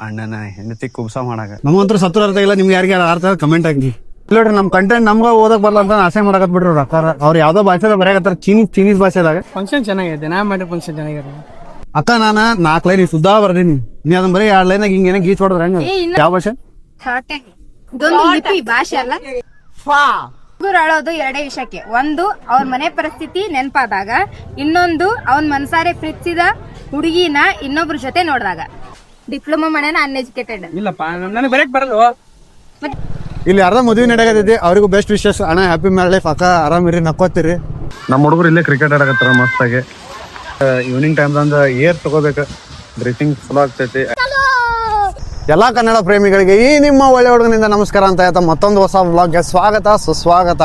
ಅಣ್ಣನ ಹೆಂಡತಿ ಕುಬ್ಸ ಮಾಡಾಕ ನಮಗಂತೂ ಸತ್ತರ ಅರ್ಥ ಇಲ್ಲ. ನಿಮ್ಗೆ ಯಾರಿಗೆ ಅರ್ಥ ಕಮೆಂಟ್ ಹಾಕಿ. ಇಲ್ಲೋಡ್ರಿ ನಮ್ ಕಂಟೆಂಟ್ ನಮ್ಗ ಓದಕ್ ಬರಲ್ಲ ಅಂತ ಆಸೆ ಮಾಡಕತ್ ಬಿಡ್ರಿ ಅವ್ರ ಅಕ್ಕಾರ. ಅವ್ರು ಯಾವ್ದೋ ಭಾಷೆದಾಗ ಬರೆಯಕತ್ತಾರ, ಚೀನೀಸ್ ಭಾಷೆದಾಗ. ಫಂಕ್ಷನ್ ಚೆನ್ನಾಗೈತೆ, ನಾ ಮಾಡಿರೋ ಫಂಕ್ಷನ್ ಚೆನ್ನಾಗಿರೋ. ಅಕ್ಕ ನಾನ 4 ಲೈನ್ ಸುದ್ದಾ ಬರ್ದೀನಿ, ನೀ ಅದನ್ನ ಬರೀ 2 ಲೈನಾಗ ಹಿಂಗೇನ ಗೀಚ್ ಹೊಡದ್ರ ಹೆಂಗ? ಯಾವ ಭಾಷೆ? ಭಾಷೆ ಅಲ್ಲ. ಹುಡುಗರು ಅಳೋದು 2 ವಿಷಯಕ್ಕೆ. ಒಂದು ಅವ್ರ ಮನೆ ಪರಿಸ್ಥಿತಿ ನೆನಪಾದಾಗ, ಇನ್ನೊಂದು ಅವನ್ ಮನ್ಸಾರೆ ಪ್ರೀತಿಸಿದ ಹುಡುಗಿನ ಇನ್ನೊಬ್ರ ಜೊತೆ ನೋಡಿದಾಗ. ಡಿಪ್ಲೊಮಾ ಮಾಡ್ಯಾನ, ಅನ್ಎಜುಕೇಟೆಡ್. ಇಲ್ಲಪ್ಪ ನನಗೆ ಬರೆಯಕ್ ಬರಲ್ಲ. ಇಲ್ಲಿ ಅರ್ಧ ಮದುವೆ ನಡೆಯಕತ್ತೈತಿ, ಅವ್ರಿಗೂ ಬೆಸ್ಟ್ ವಿಶೇಷ. ಅಣ್ಣ ಹ್ಯಾಪಿ ಮ್ಯಾರೇಜ್ ಲೈಫ್. ಅಕ್ಕ ಆರಾಮಿರಿ, ನಕ್ಕೋತೀರಿ. ನಮ್ಮ ಹುಡುಗರು ಇಲ್ಲೇ ಕ್ರಿಕೆಟ್ ಆಡಕತ್ತಾರ ಮಸ್ತಾಗಿ. ಈವ್ನಿಂಗ್ ಟೈಮ್ದಂದ ಏರ್ ತಗೋಬೇಕು, ಬ್ರೀತಿಂಗ್ ಚಲೋ ಆಗ್ತೈತಿ. ಎಲ್ಲಾ ಕನ್ನಡ ಪ್ರೇಮಿಗಳಿಗೆ ಈ ನಿಮ್ಮ ಒಳ್ಳೆ ಹುಡುಗನಿಂದ ನಮಸ್ಕಾರ ಅಂತ ಹೇಳ್ತಾ ಮತ್ತೊಂದು ಹೊಸ ವ್ಲಾಗ್ಗೆ ಸ್ವಾಗತ ಸುಸ್ವಾಗತ.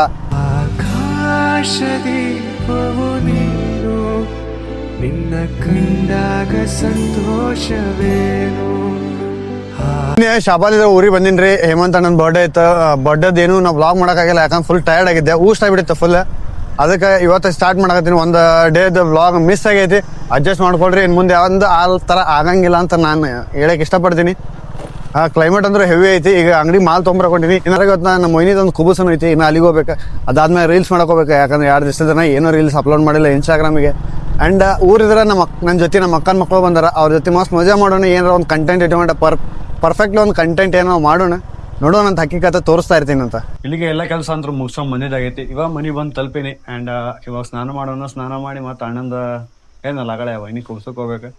ನಿನ್ನ ಕಂಡಾಗ ಸಂತೋಷವೇನು. ಶಾಬಾದ್ ಊರಿಗೆ ಬಂದಿನ್ರಿ. ಹೇಮಂತ್ ಅಣ್ಣನ ಬರ್ಡೇ ಇತ್ತು. ಬರ್ಡೇದೇನು ನಾವು ವ್ಲಾಗ್ ಮಾಡೋಕ್ಕಾಗಿಲ್ಲ, ಯಾಕಂದ್ರೆ ಫುಲ್ ಟಯರ್ಡ್ ಆಗಿದ್ದೆ, ಊಷ್ಟ ಆಗ್ಬಿಟ್ಟಿತ್ತು ಫುಲ್. ಅದಕ್ಕೆ ಇವತ್ತು ಸ್ಟಾರ್ಟ್ ಮಾಡಕತ್ತೀನಿ. ಒಂದು ಡೇದ ವ್ಲಾಗ್ ಮಿಸ್ ಆಗೈತಿ, ಅಡ್ಜಸ್ಟ್ ಮಾಡ್ಕೊಳ್ರಿ. ಇನ್ನು ಮುಂದೆ ಯಾವ್ದು ಆ ಥರ ಆಗಂಗಿಲ್ಲ ಅಂತ ನಾನು ಹೇಳಕ್ ಇಷ್ಟಪಡ್ತೀನಿ. ಕ್ಲೈಮೇಟ್ ಅಂದ್ರೆ ಹೆವಿ ಐತಿ. ಈಗ ಅಂಗಡಿ ಮಾಲ್ ತೊಗೊಂಬರ್ಕೊಂಡಿನಿ. ಇನ್ನಾರ ಇವತ್ತು ನಮ್ಮ ಮೊಯ್ನಿದೊಂದು ಕುಬುಸನು ಐತಿ, ಇನ್ನು ಅಲ್ಲಿಗೆ ಹೋಗ್ಬೇಕು. ಅದಾದ್ಮೇಲೆ ರೀಲ್ಸ್ ಮಾಡ್ಕೋಬೇಕು, ಯಾಕಂದ್ರೆ 2 ದಿವಸದ ಏನೋ ರೀಲ್ಸ್ ಅಪ್ಲೋಡ್ ಮಾಡಿಲ್ಲ ಇನ್ಸ್ಟಾಗ್ರಾಮಿಗೆ. ಆ್ಯಂಡ್ ಊರಿದ್ರೆ ನನ್ನ ಜೊತೆ ನಮ್ಮ ಅಕ್ಕನ ಮಕ್ಕಳು ಬಂದಾರ, ಅವ್ರ ಜೊತೆ ಮಸ್ತ್ ಮಜಾ ಮಾಡೋಣ. ಏನಾರ ಒಂದು ಕಂಟೆಂಟ್ ಇಟ್ಕೊಂಡ ಪರ್ಫೆಕ್ಟ್ಲಿ ಒಂದು ಕಂಟೆಂಟ್ ಏನೋ ಮಾಡೋಣ, ನೋಡೋಣ ಅಂತ ಹಕ್ಕಿಕತೆ ತೋರಿಸ್ತಾ ಇರ್ತೀನಿ ಅಂತ. ಇಲ್ಲಿಗೆ ಎಲ್ಲ ಕೆಲಸ ಅಂತೂ ಮುಗಿಸ್ಕೊಂಡು ಬಂದಿದ್ದಾಗೈತಿ. ಇವಾಗ ಮನೆ ಬಂದು ತಲುಪಿನಿ. ಆ್ಯಂಡ್ ಇವಾಗ ಸ್ನಾನ ಮಾಡೋಣ. ಸ್ನಾನ ಮಾಡಿ ಮತ್ತು ಅಣ್ಣಂದ ಏನಲ್ಲ ಅಗಳೆ ವೈನಿ ಕುಬ್ಸಕ್ಕೆ ಹೋಗ್ಬೇಕು,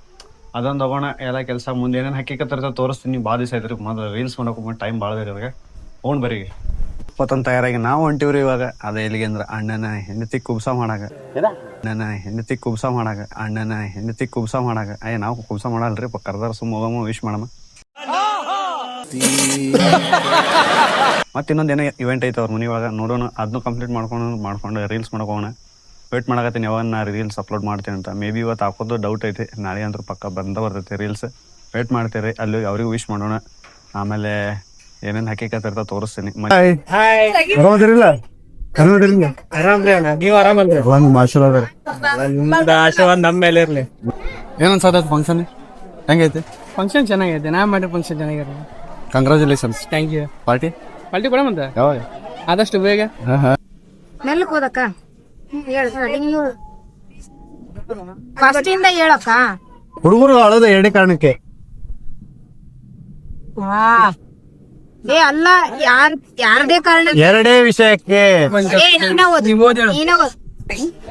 ಅದೊಂದು ತಗೋಣ. ಎಲ್ಲ ಕೆಲಸ ಮುಂದೆ ಏನೇನು ಹಕ್ಕಿಕತ್ತಿರ್ತ ತೋರಿಸ್ತೀನಿ. ಭಾಳ ದಿವಸ ಐತ್ರಿ ಮೊದಲು ರೀಲ್ಸ್ ಮಾಡೋಕೆ ಟೈಮ್ ಭಾಳ ಇದೆ ಇವಾಗ. ಓಣ್ ಬರೀ ಇಪ್ಪತ್ತೊಂದು ತಯಾರಾಗಿ ನಾವು ಹೊಂಟಿವ್ರಿ ಇವಾಗ. ಅದೇ ಎಲ್ಲಿಗೆ ಅಂದ್ರೆ ಅಣ್ಣನ ಹೆಂಡತಿ ಕುಬ್ಸ ಮಾಡಾಕ. ಅಣ್ಣನ ಹೆಂಡತಿ ಕುಬ್ಸ ಮಾಡಾಕ. ಅಣ್ಣನ ಹೆಂಡತಿ ಕುಬ್ಸ ಮಾಡಾಕ. ನಾವು ಕುಬ್ಸ ಮಾಡಲ್ರಿ, ಕರ್ದಾರ ಸುಮ್ಮ ಹೋಗಮ್ಮ, ವಿಶ್ ಮಾಡಮ್ಮ. ಮತ್ತೆ ಇನ್ನೊಂದೇನೋ ಇವೆಂಟ್ ಐತೆ ಅವ್ರ ಮನೆ ಇವಾಗ, ನೋಡೋಣ. ಅದನ್ನು ಕಂಪ್ಲೀಟ್ ಮಾಡ್ಕೊಂಡು ರೀಲ್ಸ್ ಮಾಡ್ಕೋಣ. ವೇಟ್ ಮಾಡಕತ್ತೀನಿ ಯಾವಾಗ ನಾ ರೀಲ್ಸ್ ಅಪ್ಲೋಡ್ ಮಾಡ್ತೀನಿ ಅಂತ. ಮೇ ಬಿ ಇವತ್ತು ಹಾಕೋದು ಡೌಟ್ ಐತಿ, ನಾಳೆ ಅಂತೂ ಪಕ್ಕ ಬರ್ತೈತೆ ರೀಲ್ಸ್. ವೇಟ್ ಮಾಡ್ತೀರಿ, ಅಲ್ಲಿ ಅವ್ರಿಗೂ ವಿಶ್ ಮಾಡೋಣ. ಆಮೇಲೆ ಏನೇನು ಹಕ್ಕಿಕತ್ತಿರ್ತ ತೋರಿಸ್ತೀನಿ. ನೀವು ಆರಾಮಲ್ರಿ? ಆಶೀರ್ವಾದ ನಮ್ಮ ಮೇಲೆ ಇರ್ಲಿ. ಏನನ್ಸತ್ತ ಫಂಕ್ಷನ್ ಹೆಂಗೈತಿ? ಫಂಕ್ಷನ್ ಚೆನ್ನಾಗೈತೆ, ನಾ ಮಾಡಿರೋ ಫಂಕ್ಷನ್ ಚೆನ್ನಾಗಿರೋ. ಕಂಗ್ರಾಚುಲೇಷನ್ಸ್. Thank you. ಪಾರ್ಟಿ ಕೊಡಮಂತ ಯಾವಾಗ? ಆದಷ್ಟು ಬೇಗ. ಮೆಲ್ಲಕ್ ಹೋದಕ್ಕ ಫಸ್ಟ್ ಇಂದ ಹೇಳಕ್ಕ. ಹುಡುಗರು ಅಳೋದು 2 ಕಾರಣಕ್ಕೆ. ಏ ಅಲ್ಲ, ಯಾರದೇ ಕಾರಣ 2 ವಿಷಯಕ್ಕೆ.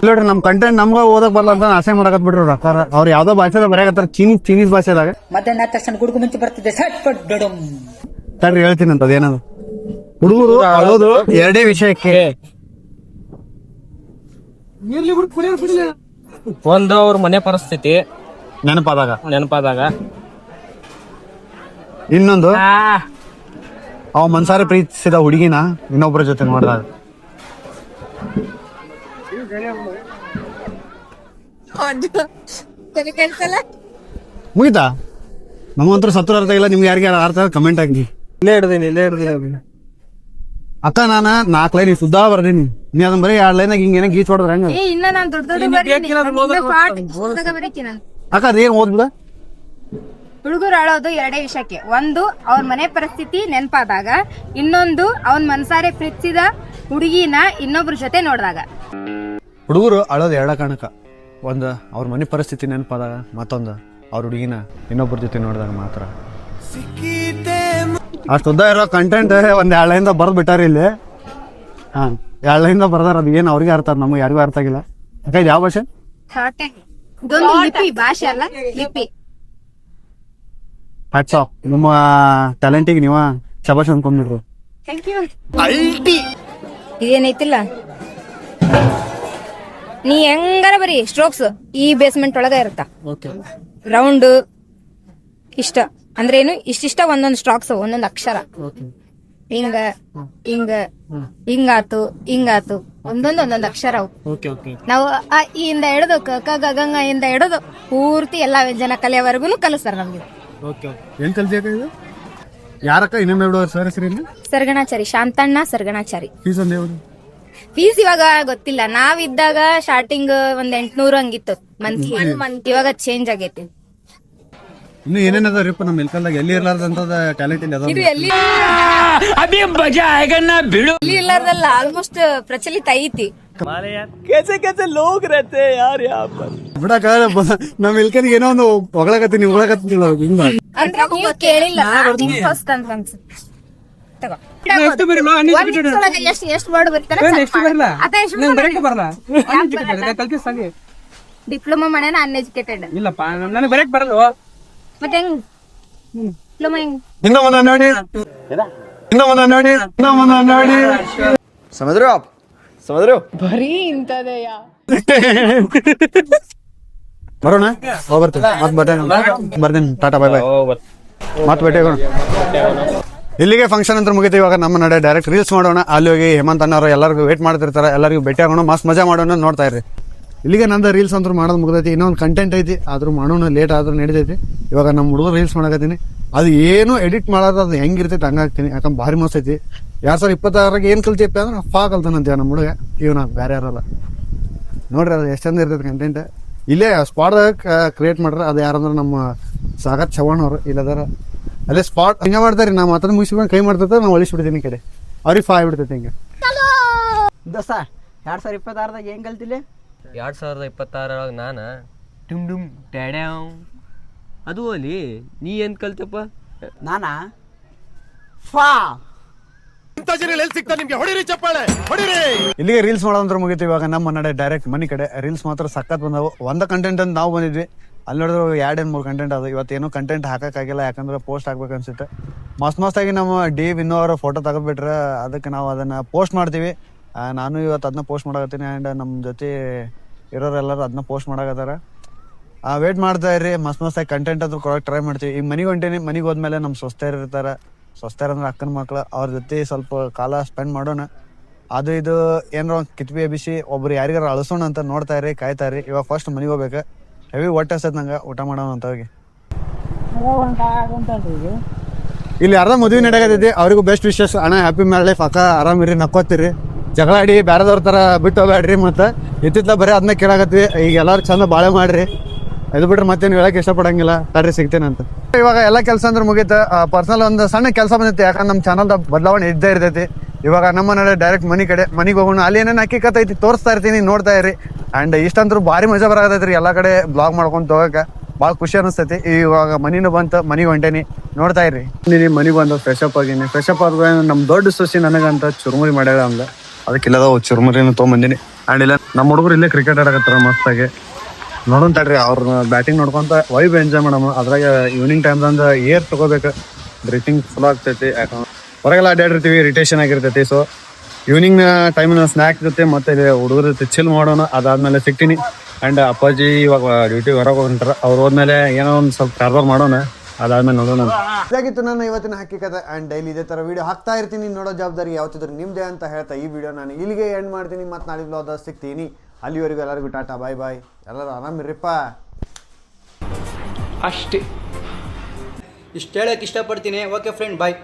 ಇಲ್ಲೋಡ್ರಿ ನಮ್ ಕಂಟೆಂಟ್ ನಮ್ಗ ಓದಕ್ ಬರಲ್ಲ ಅಂತ ಆಸೆ ಮಾಡಕತ್ ಬಿಡ್ರಿ ಅವ್ರ ಅಕ್ಕಾರ. ಅವ್ರು ಯಾವ್ದೋ ಭಾಷೆದಾಗ ಬರೆಯಕತ್ತಾರ, ಚೀನೀಸ್ ಭಾಷೆದಾಗ. ಮಧ್ಯಾಹ್ನ ತಕ್ಷಣ ಗುಡುಗು ಮುಂಚೆ ಬರ್ತಿದ್ದೆ ತಡ್ರಿ ಹೇಳ್ತೀನಿ ಅಂತ. ಅದೇನದು ಹುಡುಗರು ಅಳೋದು 2 ವಿಷಯಕ್ಕೆ. ಒಂದು ಅವ್ರ ಮನೆ ಪರಿಸ್ಥಿತಿ ನೆನಪಾದಾಗ, ಇನ್ನೊಂದು ಅವ ಮನ್ಸಾರೆ ಪ್ರೀತಿಸಿದ ಹುಡುಗಿನ ಇನ್ನೊಬ್ಬರ ಜೊತೆ ನೋಡಿದಾಗ. ಮುಗಿತಾ? ನಮಗಂತೂ ಸತ್ತರ ಅರ್ಥ ಇಲ್ಲ. ನಿಮ್ಗೆ ಯಾರಿಗೆ ಅರ್ಥ ಕಮೆಂಟ್ ಹಾಕಿ. ಇಲ್ಲೇ ಹಿಡ್ದೀನಿ. ಅಕ್ಕ ನಾನ 4 ಲೈನ್ ಸುದ್ದಾ ಬರ್ದೀನಿ, ನೀ ಅದನ್ನ ಬರೀ 2 ಲೈನಾಗ ಹಿಂಗೇನ ಗೀಚ್ ಹೊಡದ್ರ ಹೆಂಗ? ಇನ್ನ ನಾನ್ ದೊಡ್ಡ ಅಕ್ಕ ಅದೇನ್ ಓದ್ಬಿಡ. ಹುಡುಗರು ಅಳೋದು 2 ವಿಷಯಕ್ಕೆ. ಒಂದು ಅವ್ರ ಮನೆ ಪರಿಸ್ಥಿತಿ ನೆನಪಾದಾಗ, ಇನ್ನೊಂದು ಅವನ್ ಮನ್ಸಾರೆ ಪ್ರೀತಿಸಿದ ಹುಡುಗಿನ ಇನ್ನೊಬ್ರ ಜೊತೆ ನೋಡಿದಾಗ. ಹುಡುಗರು ಅಳೋದು 2 ಕಾರಣಕ್ಕ. ಒಂದು ಅವ್ರ ಮನೆ ಪರಿಸ್ಥಿತಿ ನೆನಪಾದಾಗ, ಮತ್ತೊಂದು ಅವ್ರ ಹುಡುಗಿನ ಇನ್ನೊಬ್ಬರ ಜೊತೆ ನೋಡಿದಾಗ ಮಾತ್ರ. ಅಷ್ಟು ಉದ್ದ ಇರೋ ಕಂಟೆಂಟ್ ಒಂದ್ 2 ಲೈನ್ದ ಬರ್ದ್ ಬಿಟ್ಟಾರ ಇಲ್ಲಿ. 2 ಲೈನ್ದ ಬರ್ದಾರ. ಅದು ಏನ್ ಅವ್ರಿಗೆ ಅರ್ಥ, ನಮ್ಗೆ ಯಾರಿಗೂ ಅರ್ಥ ಆಗಿಲ್ಲ. ಯಾಕ ಇದು ಯಾವ ಭಾಷೆ? ಇದೊಂದು ಲಿಪಿ ಭಾಷೆ ಅಲ್ಲ, ಲಿಪಿ. Hats off. ನಿಮ್ಮ ಟ್ಯಾಲೆಂಟಿಗೆ ನೀವ ಶಬಾಷ್ ಅನ್ಕೊಂಡ್ಬಿಡ್ರು. ಇದೇನೈತಿಲ್ಲ, ನೀ ಹೆಂಗಾರ ಬರೀ ಸ್ಟ್ರೋಕ್ಸ್ ಈ ಬೇಸ್ಮೆಂಟ್ ಒಳಗ ಇರುತ್ತ. ರೌಂಡ್ ಇಷ್ಟ ಅಂದ್ರೆ ಏನು, ಇಷ್ಟಿಷ್ಟ ಒಂದೊಂದು ಸ್ಟ್ರೋಕ್ಸ್, ಒಂದೊಂದು ಅಕ್ಷರ. ಹಿಂಗ ಹಿಂಗ ಹಿಂಗಾತು ಹಿಂಗಾತು, ಒಂದೊಂದು ಅಕ್ಷರ ಅವು. ನಾವು ಈ ಇಂದ ಹಿಡಿದು ಕ ಗ ಗ ಇಂದ ಹಿಡಿದು ಪೂರ್ತಿ ಎಲ್ಲಾ ವ್ಯಂಜನ ಕಲಿಯವರೆಗೂ ಕಲಿಸ್ತಾರ ನಮ್ಗೆ. ಏನ್ ಕಲ್ತಿಯಾಕ ಇದು? ಯಾರಕ್ಕ ಇನ್ನೊಮ್ಮೆ ಹೇಳುವ ಸರ್ ಹೆಸರು? ಸರ್ಗಣಾಚಾರಿ, ಶಾಂತಣ್ಣ ಸರ್ಗಣಾಚಾರಿ. ಫೀಸ್ ಒಂದೇ? ಫೀಸ್ ಇವಾಗ ಗೊತ್ತಿಲ್ಲ. ನಾವಿದ್ದಾಗ ಸ್ಟಾರ್ಟಿಂಗ್ ಒಂದ್ 800 ಹಂಗಿತ್ತು ಮಂತ್ಲಿ. ಇವಾಗ ಚೇಂಜ್ ಆಗೈತಿ. ಇನ್ನು ಏನೇನ್ ಅದಾವ್ರಿಪ್ಪ ನಮ್ಮ ಮಿಲ್ಕಲ್ದಾಗ ಎಲ್ಲಿ ಇರ್ಲಾರ್ದಂತದ ಟ್ಯಾಲೆಂಟ್ ಇಲ್ಲ ಇದು ಎಲ್ಲಿ ಎಲ್ಲಿ ಇರ್ಲಾರ್ದಲ್ಲ ಆಲ್ಮೋಸ್ಟ್ ಪ್ರಚಲಿತ ಐತಿ. ಬಿಡಕ ನಮ್ಮ ಮಿಲ್ಕನ್ಗೆ ಏನೋ ಒಂದು ಹೊಗಳಕತ್ತೀನಿ ಹೊಗಳಕತ್ತೀನಿ ಅಂದ್ರೆ ನೀವು ಕೇಳಿಲ್ಲ ಫಸ್ಟ್ ಅಂತ ಅನ್ಸುತ್ತೆ. ತಗೋ. ಎಷ್ಟು ಬರಲ್ಲ ಒಂದ್ ನಿಮಿಷ ಒಳಗೆ ಎಷ್ಟು ವರ್ಡ್ ಬರ್ತಾರೆ ಎಷ್ಟು ಬರಲ್ಲ ನಂಗೆ ಬರಕ್ಕೆ ಬರಲ್ಲ ಕಲ್ತಿ ಸಾಗಿ ಡಿಪ್ಲೊಮಾ ಮಾಡ್ಯಾನ ಅನ್ಎಜುಕೇಟೆಡ್. ಇಲ್ಲಪ್ಪ ನನಗೆ ಬರಕ್ಕೆ ಬರಲ್ಲ. ಮತ್ತೆ ಹೆಂಗ್ ಡಿಪ್ಲೊಮಾ ಹೆಂಗ್ ಇನ್ನೂ ಒಂದ ನೋಡಿ ಸಮುದ್ರ ಬರೀ ಇಂತದೆಯ. ಬರೋಣ ಬರ್ತೀನಿ ಬರ್ತೀನಿ ಟಾಟಾ ಬಾಯ್ ಬಾಯ್ ಮತ್ತೆ ಭೇಟಿಯಾಗೋಣ. ಇಲ್ಲಿಗೆ ಫಂಕ್ಷನ್ ಅಂತ ಮುಗಿತು. ಇವಾಗ ನಮ್ಮ ನಡೆ ಡೈರೆಕ್ಟ್ ರೀಲ್ಸ್ ಮಾಡೋಣ. ಅಲ್ಲಿ ಹೋಗಿ ಹೇಮಂತ್ ಅನ್ನೋರು ಎಲ್ಲರಿಗೂ ವೇಟ್ ಮಾಡ್ತಿರ್ತಾರೆ. ಎಲ್ಲರಿಗೂ ಭೇಟಿ ಆಗೋಣ, ಮಸ್ತ್ ಮಜಾ ಮಾಡೋಣ. ನೋಡ್ತಾ ಇರ್ರಿ. ಇಲ್ಲಿಗೆ ನಂದು ರೀಲ್ಸ್ ಅಂತೂ ಮಾಡೋದು ಮುಗ್ದೈತಿ. ಇನ್ನೊಂದು ಕಂಟೆಂಟ್ ಐತಿ, ಆದ್ರೂ ಮಾಡೋಣ, ಲೇಟ್ ಆದ್ರೂ ನಡೀತೈತಿ. ಇವಾಗ ನಮ್ಮ ಹುಡುಗರು ರೀಲ್ಸ್ ಮಾಡಕತ್ತೀನಿ. ಅದು ಏನು ಎಡಿಟ್ ಮಾಡೋದು ಅದು ಹೆಂಗಿರ್ತೈತೆ ಹಂಗಾಗ್ತೀನಿ. ಯಾಕಂದ್ರೆ ಭಾರಿ ಮಸ್ತ್ ಐತಿ. 2026 ಏನು ಕಲ್ತಿಪ್ಪ ಅಂದ್ರೆ ಕಲ್ತಾನಂತೀವ ನಮ್ಮ ಹುಡುಗ. ಇವ್ನ ಬೇರೆ ಯಾರಲ್ಲ ನೋಡ್ರಿ. ಅದು ಎಷ್ಟು ಚಂದ ಇರ್ತೈತೆ ಕಂಟೆಂಟ್. ಇಲ್ಲೇ ಸ್ಪಾಟ್ದಾಗ ಕ್ರಿಯೇಟ್ ಮಾಡ್ರೆ. ಅದು ಯಾರಂದ್ರೆ ನಮ್ಮ ಸಾಗರ್ ಚವ್ಹಾಣ್ ಅವರು ಇಲ್ಲದಾರ. ಅಲ್ಲೇ ಸ್ಪಾಟ್ ಹಿಂಗೆ ಮಾಡ್ತಾರೆ. ನಾವು ಮಾತ್ರ ಮುಗಿಸ್ಕೊಂಡು ಕೈ ಮಾಡ್ತೈತೆ, ನಾವು ಅಳಿಸ್ಬಿಡ್ತೀನಿ ಈ ಕಡೆ. ಅವ್ರಿಗೆ ಫಾ ಆಗ್ಬಿಡ್ತೈತೆ ಹಿಂಗೆ. ದೋಸ್ತ 2026ದಾಗ ಹೆಂಗ್ ಕಲ್ತಿಲ್ಲ? 2026 ನಾನು ಡುಮ್ ಡುಮ್ ಡ್ಯಾಡ್ಯಾವ್ ಅದು ಅಲ್ಲಿ ನೀ ಏನು ಕಲ್ತಪ್ಪ? ನಾನಾ ಫಾ ಇಲ್ಲಿಗೆ ರೀಲ್ಸ್ ಮಾಡೋದಂತ್ರ ಮುಗಿತು. ಇವಾಗ ನಮ್ಮ ನಡೆ ಡೈರೆಕ್ಟ್ ಮನೆ ಕಡೆ. ರೀಲ್ಸ್ ಮಾತ್ರ ಸಖತ್ ಬಂದವು. ಒಂದ ಕಂಟೆಂಟ್ ಅಂತ ನಾವು ಬಂದಿದ್ವಿ. ಅಲ್ಲಿ ನೋಡಿದ್ರು 2-3 ಕಂಟೆಂಟ್ ಅದು. ಇವತ್ತೇನು ಕಂಟೆಂಟ್ ಹಾಕಕ್ಕಾಗಿಲ್ಲ, ಯಾಕಂದ್ರೆ ಪೋಸ್ಟ್ ಹಾಕ್ಬೇಕು ಅನ್ಸುತ್ತೆ. ಮಸ್ತಾಗಿ ನಮ್ಮ ಡಿ ವಿನ್ನೋ ಅವರ ಫೋಟೋ ತೆಗೆದ್ಬಿಟ್ರೆ ಅದಕ್ಕೆ ನಾವು ಅದನ್ನ ಪೋಸ್ಟ್ ಮಾಡ್ತೀವಿ. ನಾನು ಇವತ್ತು ಅದನ್ನ ಪೋಸ್ಟ್ ಮಾಡಕತ್ತೀನಿ. ಆ್ಯಂಡ್ ನಮ್ಮ ಜೊತೆ ಇರೋರೆಲ್ಲರೂ ಅದನ್ನ ಪೋಸ್ಟ್ ಮಾಡಕತ್ತಾರ. ವೇಟ್ ಮಾಡ್ತಾ ಇರ್ರಿ. ಮಸ್ತಾಗಿ ಕಂಟೆಂಟ್ ಅದ್ರ ಕೊಡೋಕೆ ಟ್ರೈ ಮಾಡ್ತೀವಿ. ಈಗ ಮನೆಗೆ ಹೊಂಟೀನಿ. ಮನೆಗೆ ಹೋದ್ಮೇಲೆ ನಮ್ಮ ಸ್ವಸ್ಥರು ಇರ್ತಾರೆ. ಸ್ವಸ್ಥರು ಅಂದ್ರೆ ಅಕ್ಕನ ಮಕ್ಳು. ಅವ್ರ ಜೊತೆ ಸ್ವಲ್ಪ ಕಾಲ ಸ್ಪೆಂಡ್ ಮಾಡೋಣ. ಅದು ಇದು ಏನಾರ ಒಂದು ಕಿತ್ಬಿ ಎಬಿಸಿ ಒಬ್ರು ಯಾರಿಗಾರ ಅಳಿಸೋಣ ಅಂತ ನೋಡ್ತಾ ಇರಿ, ಕಾಯ್ತಾ ಇರಿ. ಇವಾಗ ಫಸ್ಟ್ ಮನೆಗೆ ಹೋಗ್ಬೇಕು. ಹೆವಿ ಹೊಟ್ಟೆ ಹಸತ್ ನಂಗೆ. ಊಟ ಮಾಡೋಣ ಅಂತ ಹೋಗಿ. ಇಲ್ಲಿ ಯಾರ್ದ ಮದುವೆ ನಡೆಯಕತ್ತೈತಿ. ಅವ್ರಿಗೂ ಬೆಸ್ಟ್ ವಿಶೇಷ. ಅಣ್ಣ ಹ್ಯಾಪಿ ಮ್ಯಾರೇಜ್ ಲೈಫ್. ಅಕ್ಕ ಆರಾಮಿರಿ, ನಕ್ಕೋತೀರಿ, ಜಗಳ ಆಡಿ ಬೇರೆದವ್ರ ಥರ ಬಿಟ್ಟು ಹೋಗ್ಬೇಡ್ರಿ. ಮತ್ತು ಇತ್ತಿತ್ತ ಬರೀ ಅದನ್ನ ಕೇಳಾಕತ್ವಿ. ಈಗ ಎಲ್ಲರೂ ಚಂದ ಬಾಳೆ ಮಾಡ್ರಿ. ಇದು ಬಿಟ್ರೆ ಮತ್ತೇನು ಹೇಳಕ್ಕೆ ಇಷ್ಟಪಡಂಗಿಲ್ಲ. ತಡ್ರಿ ಸಿಗ್ತೇನೆ ಅಂತ. ಇವಾಗ ಎಲ್ಲ ಕೆಲಸ ಅಂದ್ರೆ ಮುಗೀತು. ಪರ್ಸನಲ್ ಒಂದು ಸಣ್ಣ ಕೆಲಸ ಬಂದೈತಿ. ಯಾಕಂದ್ರೆ ನಮ್ಮ ಚಾನಲ್ದ ಬದಲಾವಣೆ ಇದ್ದೇ ಇರ್ತೈತಿ. ಇವಾಗ ನಮ್ಮ ನಡೆ ಡೈರೆಕ್ಟ್ ಮನೆ ಕಡೆ. ಮನೆಗೆ ಹೋಗೋಣ. ಅಲ್ಲಿ ಏನೇನು ಹಕ್ಕಿಕತ್ತೈತಿ ತೋರಿಸ್ತಾ ಇರ್ತೀನಿ, ನೋಡ್ತಾ ಇರಿ. ಆ್ಯಂಡ್ ಇಷ್ಟಂತರೂ ಭಾರಿ ಮಜಾ ಬರಾಕತ್ತೈತ್ರಿ. ಎಲ್ಲ ಕಡೆ ಬ್ಲಾಗ್ ಮಾಡ್ಕೊಂತ ಹೋಗಕ್ಕೆ ಭಾಳ ಖುಷಿ ಅನಿಸ್ತೈತಿ. ಇವಾಗ ಮನಿನೂ ಬಂತು, ಮನೆಗೆ ಹೊಂಟೇನಿ, ನೋಡ್ತಾ ಇರ್ರಿ. ನೀನು ಮನೆಗೆ ಬಂದು ಫ್ರೆಶಪ್ ಆಗಿನಿ. ಫ್ರೆಶಪ್ ಆದ ನಮ್ಮ ದೊಡ್ಡ ಸೊಸಿ ನನಗಂತ ಚುರುಮುರಿ ಮಾಡ್ಯಾಳ ಅಂದ. ಅದಕ್ಕಿಲ್ಲದ ಚುರುಮುರಿನ ತೊಗೊಂಬಂದಿನಿ. ಆ್ಯಂಡ್ ಇಲ್ಲ ನಮ್ಮ ಹುಡುಗರು ಇಲ್ಲೇ ಕ್ರಿಕೆಟ್ ಆಡಕತ್ತಾರ ಮಸ್ತಾಗಿ. ನೋಡೋಣ ತಡ್ರಿ. ಅವ್ರನ್ನ ಬ್ಯಾಟಿಂಗ್ ನೋಡ್ಕೊಂತ ವೈಬ್ ಎಂಜಾಯ್ ಮಾಡಮ್ಮ. ಅದ್ರಾಗ ಈವ್ನಿಂಗ್ ಟೈಮ್ದಂದು ಏರ್ ತಗೋಬೇಕು. ಬ್ರೀತಿಂಗ್ ಫುಲ್ ಆಗ್ತೈತಿ. ಯಾಕಂದ್ರೆ ಹೊರಗೆಲ್ಲ ಅಡ್ಡಾಡಿರ್ತೀವಿ, ಇರಿಟೇಷನ್ ಆಗಿರ್ತೈತಿ. ಸೊ ಈವ್ನಿಂಗ್ ಟೈಮಿನ ಸ್ನ್ಯಾಕ್ಸ್ ಜೊತೆ ಮತ್ತೆ ಹುಡುಗರ ಜೊತೆ ಚಿಲ್ ಮಾಡೋಣ. ಅದಾದ್ಮೇಲೆ ಸಿಗ್ತೀನಿ. ಆ್ಯಂಡ್ ಅಪ್ಪಾಜಿ ಇವಾಗ ಡ್ಯೂಟಿ ಹೊರಗೆ ಹೊಂಟಾರ. ಅವ್ರು ಹೋದ್ಮೇಲೆ ಏನೋ ಒಂದು ಸ್ವಲ್ಪ ಕಾರ್ಬಾರ್ ಮಾಡೋಣ. ಅದಾದ್ಮೇಲೆ ನೋಡೋಣ. ಇದಾಗಿತ್ತು ನನ್ನ ಇವತ್ತಿನ ಹಕ್ಕಿಕತೆ. ಆ್ಯಂಡ್ ಡೈಲಿ ಇದೇ ಥರ ವೀಡಿಯೋ ಹಾಕ್ತಾ ಇರ್ತೀನಿ. ನೋಡೋ ಜವಾಬ್ದಾರಿ ಯಾವತ್ತಿದ್ರು ನಿಮ್ಮದೇ ಅಂತ ಹೇಳ್ತಾ ಈ ವಿಡಿಯೋ ನಾನು ಇಲ್ಲಿಗೆ ಎಂಡ್ ಮಾಡ್ತೀನಿ. ಮತ್ತು ನಾಳೆ ಬ್ಲಾಗ್ ಸಿಗ್ತೀನಿ. ಅಲ್ಲಿವರೆಗೂ ಎಲ್ಲರಿಗೂ ಟಾಟಾ ಬಾಯ್ ಬಾಯ್. ಎಲ್ಲರೂ ಆರಾಮಿರ್ರಿಪ್ಪ. ಅಷ್ಟೇ ಇಷ್ಟು ಹೇಳಕ್ಕೆ ಇಷ್ಟಪಡ್ತೀನಿ. ಓಕೆ ಫ್ರೆಂಡ್, ಬಾಯ್.